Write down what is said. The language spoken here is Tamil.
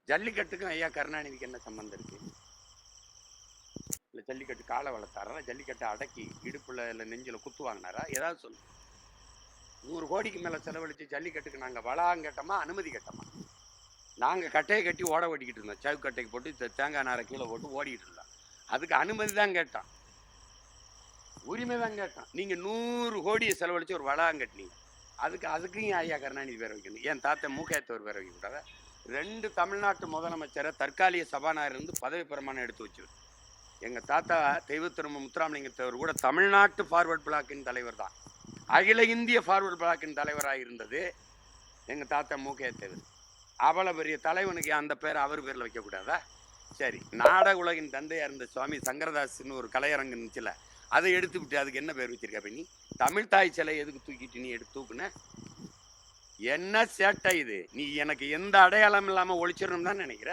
ஜல்லிக்கட்டுக்கும் ஐயா கருணாநிதிக்கு என்ன சம்பந்தம் இருக்கு? இல்லை ஜல்லிக்கட்டு காலை வளர்த்தாரா? ஜல்லிக்கட்டை அடக்கி இடுப்புல இல்லை நெஞ்சில குத்து வாங்கினாரா? ஏதாவது சொல்லு. 100 கோடிக்கு மேலே செலவழித்து ஜல்லிக்கட்டுக்கு நாங்கள் வளாகம் கேட்டோமா, அனுமதி கேட்டோமா? நாங்கள் கட்டையை கட்டி ஓட ஓட்டிக்கிட்டு இருந்தோம். சவுக்கு கட்டைக்கு போட்டு தேங்காய் நாரை கீழே போட்டு ஓடிக்கிட்டு இருந்தோம். அதுக்கு அனுமதி தான் கேட்டோம், உரிமை தான் கேட்டோம். நீங்கள் 100 கோடியை செலவழித்து ஒரு வளாகம் கட்டினீங்க. அதுக்கும் ஐயா கருணாநிதி பேர் வைக்கணும். ஏன் தாத்தா மூக்கையத்தவர் பேர் வைக்கக்கூடாதா? 2 தமிழ்நாட்டு முதலமைச்சரை தற்காலிக சபாநாயகர் இருந்து பதவி பிரமாணம் எடுத்து வச்சு. எங்கள் தாத்தா தெய்வத்திரும்ப முத்துராமலிங்கத்தவர் கூட தமிழ்நாட்டு ஃபார்வர்ட் பிளாக்கின் தலைவர் தான். அகில இந்திய ஃபார்வர்ட் பிளாக்கின் தலைவராக இருந்தது எங்கள் தாத்தா மூக்கையத்தவர். அவ்வளோ பெரிய தலைவனுக்கு அந்த பேரை அவர் பேரில் வைக்கக்கூடாதா? சரி, நாடக உலகின் தந்தையாக இருந்த சுவாமி சங்கரதாஸ்ன்னு ஒரு கலையரங்கு இருந்துச்சுல, அதை எடுத்துக்கிட்டு அதுக்கு என்ன பேர் வச்சிருக்க? நீ தமிழ் தாய் சிலை எதுக்கு தூக்கிட்டு நீ எடுத்து தூக்குன? என்ன சேட்டை இது? நீ எனக்கு எந்த அடையாளம் இல்லாமல் ஒழிச்சிடணும் தான் நினைக்கிற?